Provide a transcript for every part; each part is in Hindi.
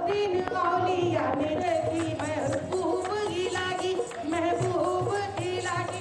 निजामुद्दीन औलिया ने देखी महबूब की लागी, महबूब की लागी।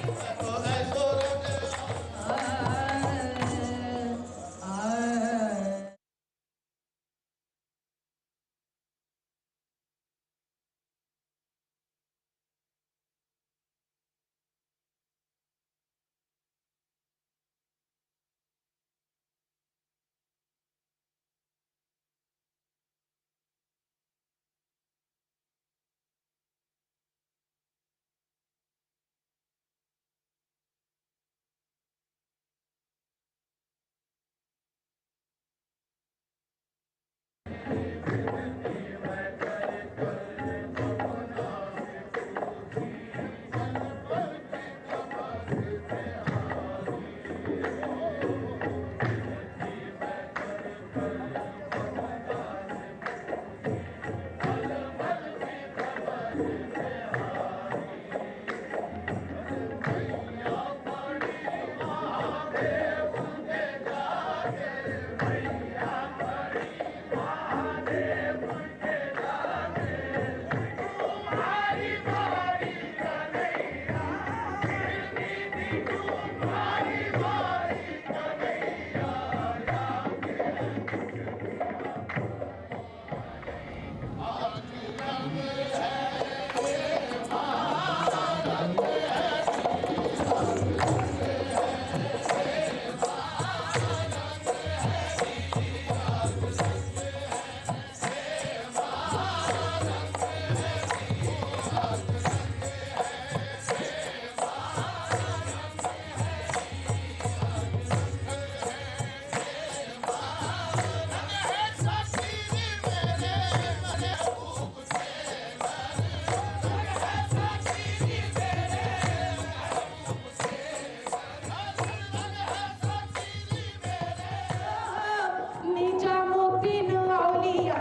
निजामुद्दीन औलिया,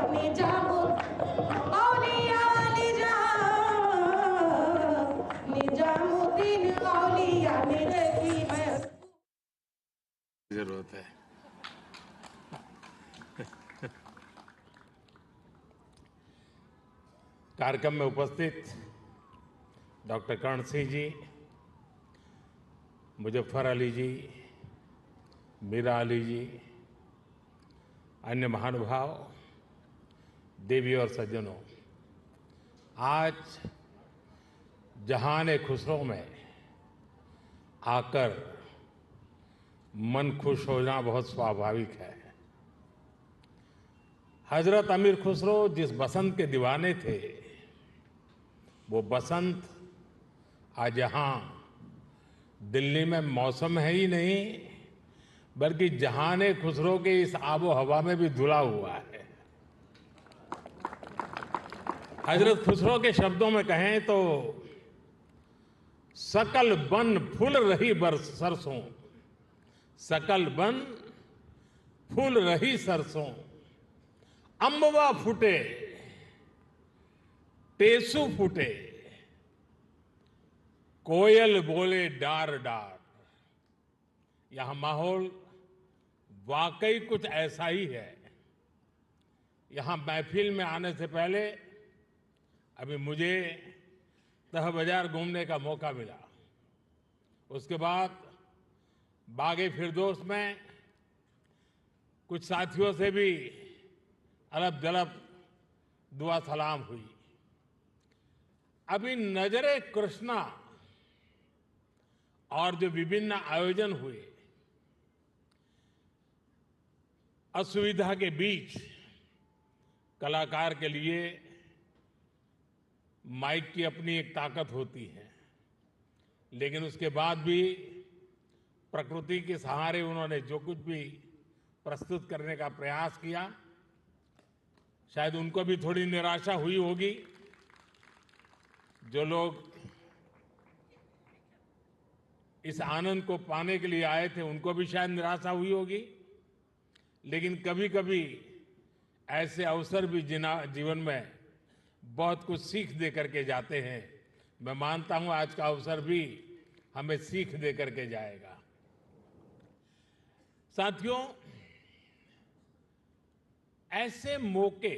औलिया निजामुद्दीन औलिया ने देखी महबूब। जरूरत है। कार्यक्रम में उपस्थित डॉक्टर कर्ण सिंह जी, मुजफ्फर अली जी, मीरा अली जी, अन्य महानुभाव, देवी और सज्जनों, आज जहान-ए-खुसरो में आकर मन खुश होना बहुत स्वाभाविक है। हजरत अमीर खुसरो जिस बसंत के दीवाने थे, वो बसंत आज यहाँ दिल्ली में मौसम है ही नहीं, बल्कि जहान-ए-खुसरो के इस आबो हवा में भी धुला हुआ है। हजरत खुसरो के शब्दों में कहें तो सकल बन फूल रही सरसों, सकल बन फूल रही सरसों, अम्बवा फूटे टेसू फूटे, कोयल बोले डार डार। यहां माहौल वाकई कुछ ऐसा ही है। यहां महफिल में आने से पहले अभी मुझे तह बाजार घूमने का मौका मिला। उसके बाद बागे फिरदौस में कुछ साथियों से भी अलब जलब दुआ सलाम हुई। अभी नजरे कृष्णा और जो विभिन्न आयोजन हुए, असुविधा के बीच कलाकार के लिए माइक की अपनी एक ताकत होती है, लेकिन उसके बाद भी प्रकृति के सहारे उन्होंने जो कुछ भी प्रस्तुत करने का प्रयास किया, शायद उनको भी थोड़ी निराशा हुई होगी। जो लोग इस आनंद को पाने के लिए आए थे, उनको भी शायद निराशा हुई होगी। लेकिन कभी कभी ऐसे अवसर भी जीवन में बहुत कुछ सीख दे करके जाते हैं। मैं मानता हूं आज का अवसर भी हमें सीख दे करके जाएगा। साथियों, ऐसे मौके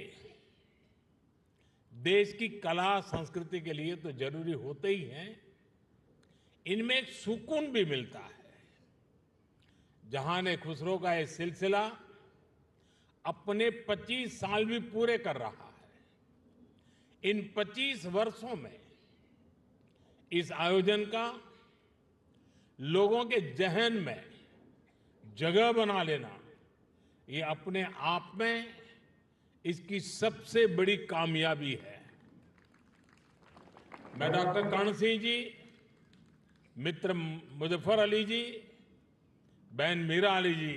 देश की कला संस्कृति के लिए तो जरूरी होते ही हैं, इनमें एक सुकून भी मिलता है। जहान ए खुसरो का ये सिलसिला अपने 25 साल भी पूरे कर रहा है। इन 25 वर्षों में इस आयोजन का लोगों के जहन में जगह बना लेना, ये अपने आप में इसकी सबसे बड़ी कामयाबी है। मैं डॉक्टर कर्ण सिंह जी, मित्र मुजफ्फर अली जी, बहन मीरा अली जी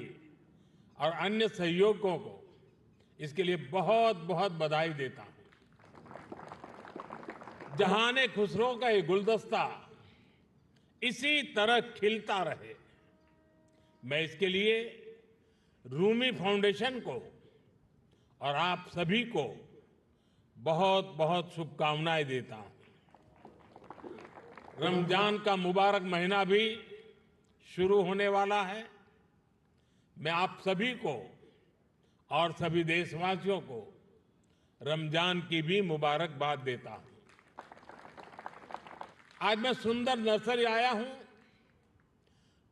और अन्य सहयोगियों को इसके लिए बहुत बहुत बधाई देता हूं। जहान खुसरो का ये गुलदस्ता इसी तरह खिलता रहे, मैं इसके लिए रूमी फाउंडेशन को और आप सभी को बहुत बहुत शुभकामनाएं देता हूं। रमजान का मुबारक महीना भी शुरू होने वाला है। मैं आप सभी को और सभी देशवासियों को रमजान की भी मुबारकबाद देता हूं। आज मैं सुंदर नर्सरी आया हूं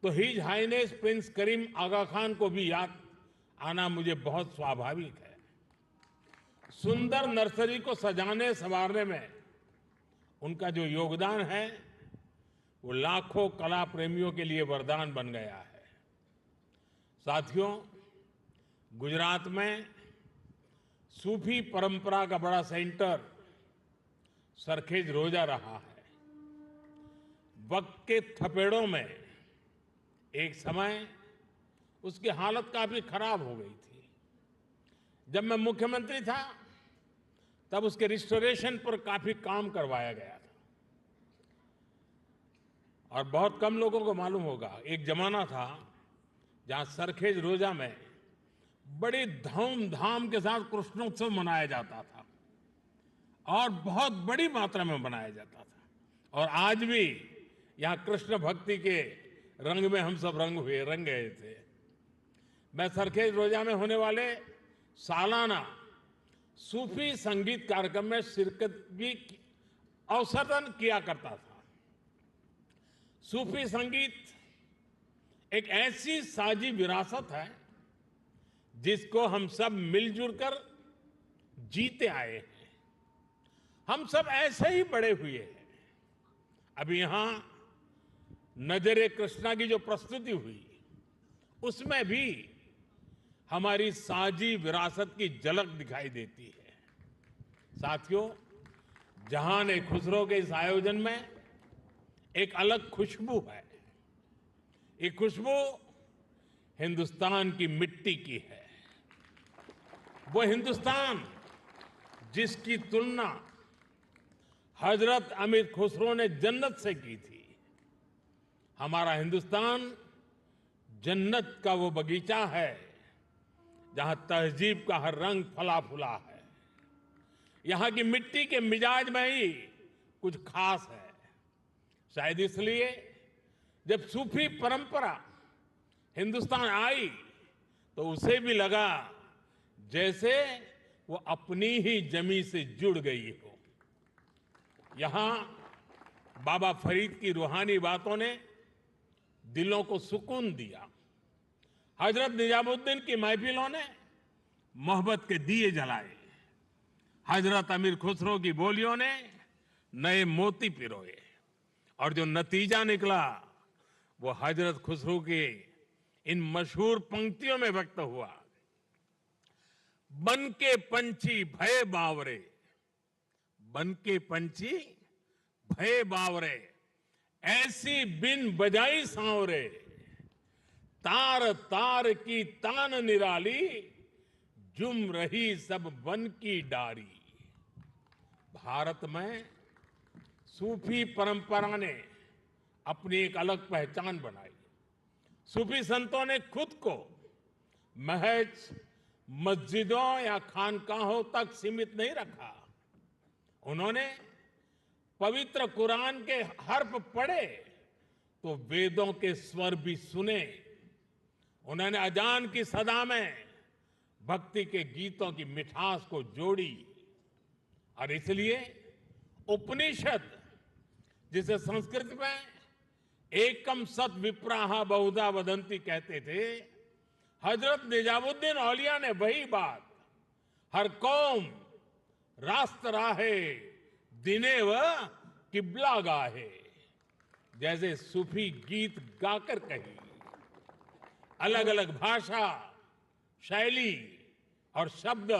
तो हिज हाइनेस प्रिंस करीम आगा खान को भी याद आना मुझे बहुत स्वाभाविक है। सुंदर नर्सरी को सजाने संवारने में उनका जो योगदान है वो लाखों कला प्रेमियों के लिए वरदान बन गया है। साथियों, गुजरात में सूफी परंपरा का बड़ा सेंटर सरखेज रोजा रहा है। वक्त के थपेड़ों में एक समय उसकी हालत काफी खराब हो गई थी। जब मैं मुख्यमंत्री था तब उसके रिस्टोरेशन पर काफी काम करवाया गया था। और बहुत कम लोगों को मालूम होगा, एक जमाना था जहां सरखेज रोजा में बड़ी धूमधाम के साथ कृष्णोत्सव मनाया जाता था और बहुत बड़ी मात्रा में मनाया जाता था। और आज भी यहां कृष्ण भक्ति के रंग में हम सब रंग गए थे। मैं सरखेज रोजा में होने वाले सालाना सूफी संगीत कार्यक्रम में शिरकत भी अवसरन किया करता था। सूफी संगीत एक ऐसी साझी विरासत है जिसको हम सब मिलजुल कर जीते आए हैं। हम सब ऐसे ही बड़े हुए हैं। अभी यहां नजरे कृष्णा की जो प्रस्तुति हुई उसमें भी हमारी साझी विरासत की झलक दिखाई देती है। साथियों, जहान खुसरो के इस आयोजन में एक अलग खुशबू है। ये खुशबू हिंदुस्तान की मिट्टी की है। वो हिंदुस्तान जिसकी तुलना हजरत अमीर खुसरो ने जन्नत से की थी। हमारा हिंदुस्तान जन्नत का वो बगीचा है जहां तहजीब का हर रंग फला फूला है। यहां की मिट्टी के मिजाज में ही कुछ खास है। शायद इसलिए जब सूफी परंपरा हिंदुस्तान आई तो उसे भी लगा जैसे वो अपनी ही जमी से जुड़ गई हो। यहां बाबा फरीद की रूहानी बातों ने दिलों को सुकून दिया। हजरत निजामुद्दीन की महफिलों ने मोहब्बत के दिए जलाए। हजरत अमीर खुसरो की बोलियों ने नए मोती पिरोए और जो नतीजा निकला वो हजरत खुसरो के इन मशहूर पंक्तियों में व्यक्त हुआ। बन के पंछी भय बावरे, बन के पंछी भय बावरे, ऐसी बिन बजाई सांवरे, तार तार की तान निराली, जुम रही सब वन की डारी। भारत में सूफी परंपरा ने अपनी एक अलग पहचान बनाई। सूफी संतों ने खुद को महज मस्जिदों या खानकाहों तक सीमित नहीं रखा। उन्होंने पवित्र कुरान के हर्फ पढ़े तो वेदों के स्वर भी सुने। उन्होंने अजान की सदा में भक्ति के गीतों की मिठास को जोड़ी और इसलिए उपनिषद, जिसे संस्कृत में एकम सत विप्राहा बहुधा वदंती कहते थे, हजरत निजामुद्दीन औलिया ने वही बात हर कौम रास्त राहे दिने व किबला गाहे जैसे सूफी गीत गाकर कही। अलग अलग भाषा, शैली और शब्द,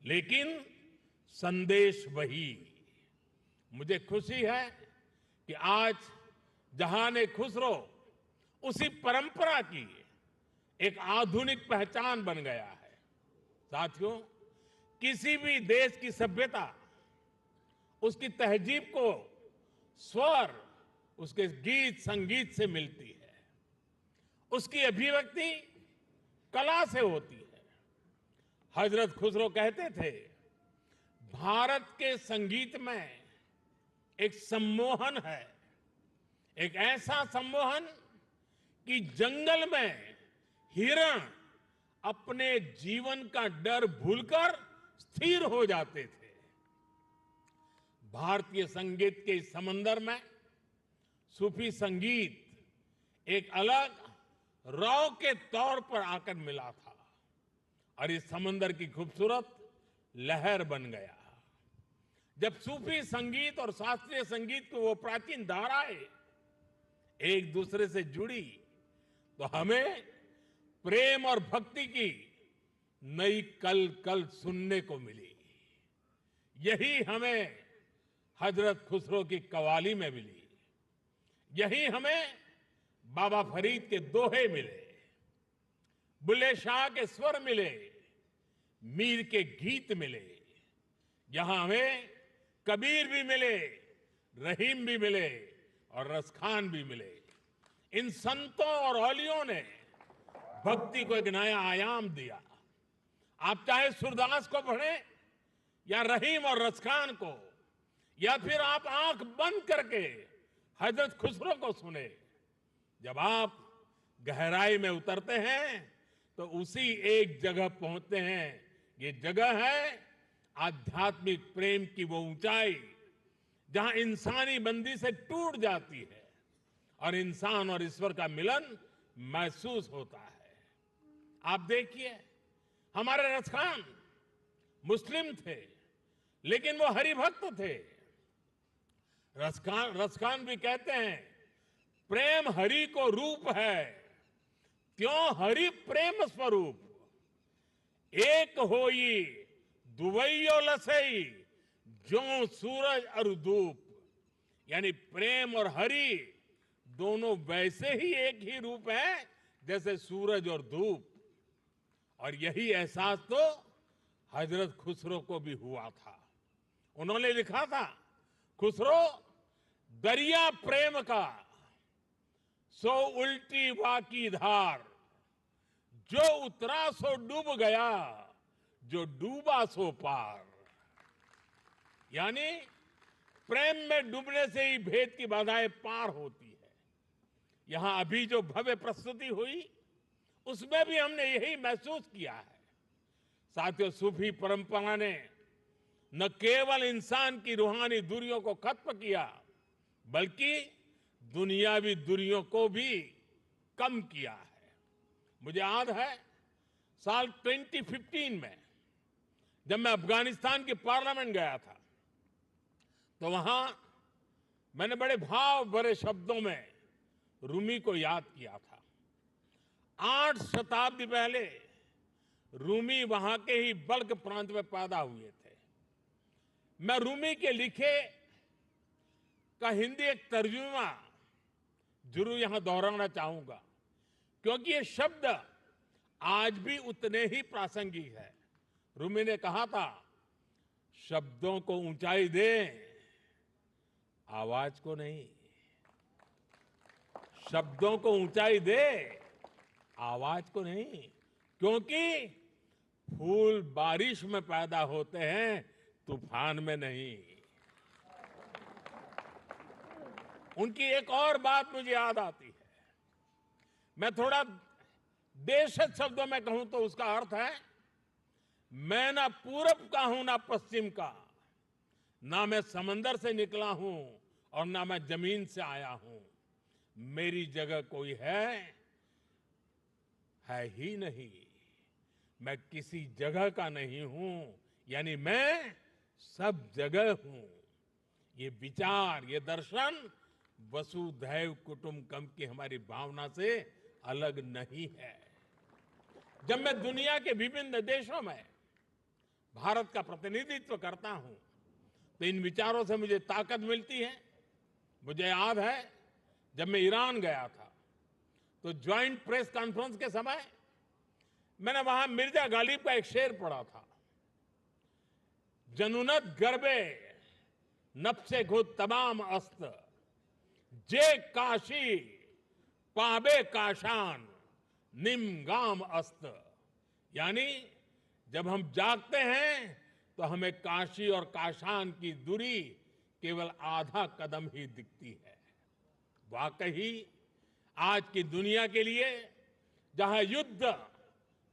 लेकिन संदेश वही। मुझे खुशी है कि आज जहान खुसरो उसी परंपरा की एक आधुनिक पहचान बन गया है। साथियों, किसी भी देश की सभ्यता उसकी तहजीब को स्वर उसके गीत संगीत से मिलती है, उसकी अभिव्यक्ति कला से होती है। हजरत खुसरो कहते थे, भारत के संगीत में एक सम्मोहन है, एक ऐसा सम्मोहन कि जंगल में हिरण अपने जीवन का डर भूलकर स्थिर हो जाते थे। भारतीय संगीत के इस समंदर में सूफी संगीत एक अलग रौ के तौर पर आकर मिला था और इस समंदर की खूबसूरत लहर बन गया। जब सूफी संगीत और शास्त्रीय संगीत की वो प्राचीन धाराएं एक दूसरे से जुड़ी तो हमें प्रेम और भक्ति की नई कल कल सुनने को मिली। यही हमें हजरत खुसरो की कव्वाली में मिली, यही हमें बाबा फरीद के दोहे मिले, बुल्ले शाह के स्वर मिले, मीर के गीत मिले। यहां हमें कबीर भी मिले, रहीम भी मिले और रसखान भी मिले। इन संतों और औलियों ने भक्ति को एक नया आयाम दिया। आप चाहे सूरदास को पढ़ें या रहीम और रसखान को, या फिर आप आंख बंद करके हजरत खुसरो को सुने। जब आप गहराई में उतरते हैं तो उसी एक जगह पहुंचते हैं। ये जगह है आध्यात्मिक प्रेम की वो ऊंचाई जहां इंसानी बंदी से टूट जाती है और इंसान और ईश्वर का मिलन महसूस होता है। आप देखिए, हमारे रसखान मुस्लिम थे लेकिन वो हरिभक्त थे। रसखान भी कहते हैं, प्रेम हरि को रूप है, त्यों हरि प्रेम स्वरूप। एक होई दुवैयो लसई, जो सूरज और धूप। यानी प्रेम और हरि दोनों वैसे ही एक ही रूप है जैसे सूरज और धूप। और यही एहसास तो हजरत खुसरो को भी हुआ था। उन्होंने लिखा था, खुसरो दरिया प्रेम का सो उल्टी वाकी धार, जो उतरा सो डूब गया, जो डूबा सो पार। यानी प्रेम में डूबने से ही भेद की बाधाएं पार होती है। यहां अभी जो भव्य प्रस्तुति हुई उसमें भी हमने यही महसूस किया है। साथियों, सूफी परंपरा ने न केवल इंसान की रूहानी दूरियों को खत्म किया बल्कि दुनियावी दूरियों को भी कम किया है। मुझे याद है साल 2015 में जब मैं अफगानिस्तान की पार्लियामेंट गया था तो वहां मैंने बड़े भाव भरे शब्दों में रूमी को याद किया था। 8 शताब्दी पहले रूमी वहां के ही बल्ख प्रांत में पैदा हुए थे। मैं रूमी के लिखे का हिंदी एक तर्जुमा जरूर यहां दोहराना चाहूंगा, क्योंकि ये शब्द आज भी उतने ही प्रासंगिक है। रूमी ने कहा था, शब्दों को ऊंचाई दें, आवाज को नहीं। शब्दों को ऊंचाई दे, आवाज को नहीं, क्योंकि फूल बारिश में पैदा होते हैं, तूफान में नहीं। उनकी एक और बात मुझे याद आती है। मैं थोड़ा देशज शब्दों में कहूं तो उसका अर्थ है, मैं ना पूरब का हूं ना पश्चिम का, ना मैं समंदर से निकला हूं और ना मैं जमीन से आया हूं। मेरी जगह कोई है ही नहीं। मैं किसी जगह का नहीं हूं, यानी मैं सब जगह हूं। ये विचार, ये दर्शन वसुधैव कुटुंबकम की हमारी भावना से अलग नहीं है। जब मैं दुनिया के विभिन्न देशों में भारत का प्रतिनिधित्व करता हूं तो इन विचारों से मुझे ताकत मिलती है। मुझे याद है जब मैं ईरान गया था तो ज्वाइंट प्रेस कॉन्फ्रेंस के समय मैंने वहां मिर्जा गालिब का एक शेर पढ़ा था, जनुनत गर्बे नफ्से खुद तमाम अस्त, जे काशी पाबे काशान निमगाम अस्त। यानी जब हम जागते हैं तो हमें काशी और काशान की दूरी केवल आधा कदम ही दिखती है। वाकई आज की दुनिया के लिए जहां युद्ध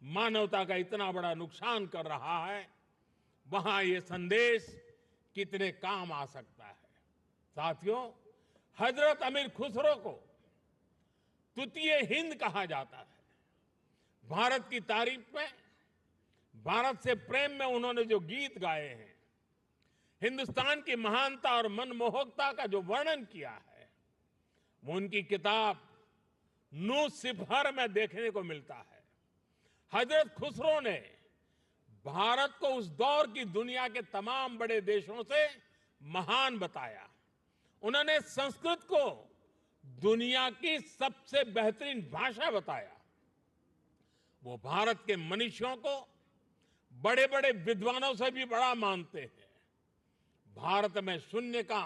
मानवता का इतना बड़ा नुकसान कर रहा है, वहां ये संदेश कितने काम आ सकता है। साथियों, हजरत अमीर खुसरो को तुतिए हिंद कहा जाता है। भारत की तारीफ में, भारत से प्रेम में उन्होंने जो गीत गाए हैं, हिंदुस्तान की महानता और मनमोहकता का जो वर्णन किया है, वो उनकी किताब नू सिफर में देखने को मिलता है। हजरत खुसरो ने भारत को उस दौर की दुनिया के तमाम बड़े देशों से महान बताया। उन्होंने संस्कृत को दुनिया की सबसे बेहतरीन भाषा बताया। वो भारत के मनीषियों को बड़े बड़े विद्वानों से भी बड़ा मानते हैं। भारत में शून्य का,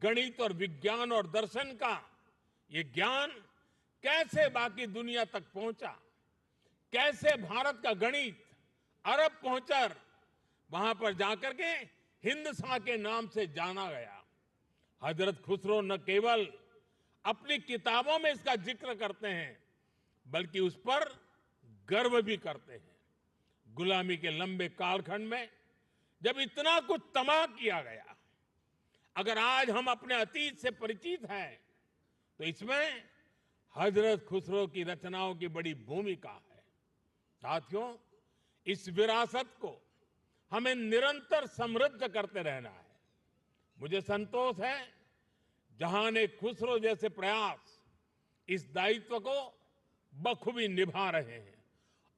गणित और विज्ञान और दर्शन का ये ज्ञान कैसे बाकी दुनिया तक पहुंचा, कैसे भारत का गणित अरब पहुंचकर वहां पर जाकर के हिंदसा के नाम से जाना गया। हजरत खुसरो न केवल अपनी किताबों में इसका जिक्र करते हैं, बल्कि उस पर गर्व भी करते हैं। गुलामी के लंबे कालखंड में जब इतना कुछ तबाह किया गया, अगर आज हम अपने अतीत से परिचित हैं तो इसमें हजरत खुसरो की रचनाओं की बड़ी भूमिका है। साथियों, इस विरासत को हमें निरंतर समृद्ध करते रहना है। मुझे संतोष है जहां खुसरो जैसे प्रयास इस दायित्व को बखूबी निभा रहे हैं,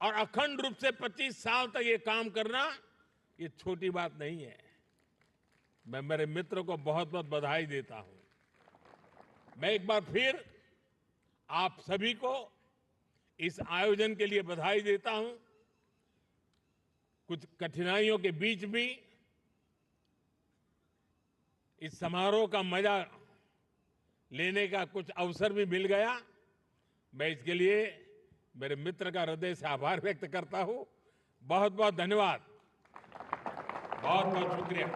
और अखंड रूप से 25 साल तक ये काम करना ये छोटी बात नहीं है। मैं मेरे मित्र को बहुत बहुत बधाई देता हूं। मैं एक बार फिर आप सभी को इस आयोजन के लिए बधाई देता हूं। कुछ कठिनाइयों के बीच भी इस समारोह का मजा लेने का कुछ अवसर भी मिल गया। मैं इसके लिए मेरे मित्र का हृदय से आभार व्यक्त करता हूं। बहुत बहुत धन्यवाद, बहुत बहुत शुक्रिया।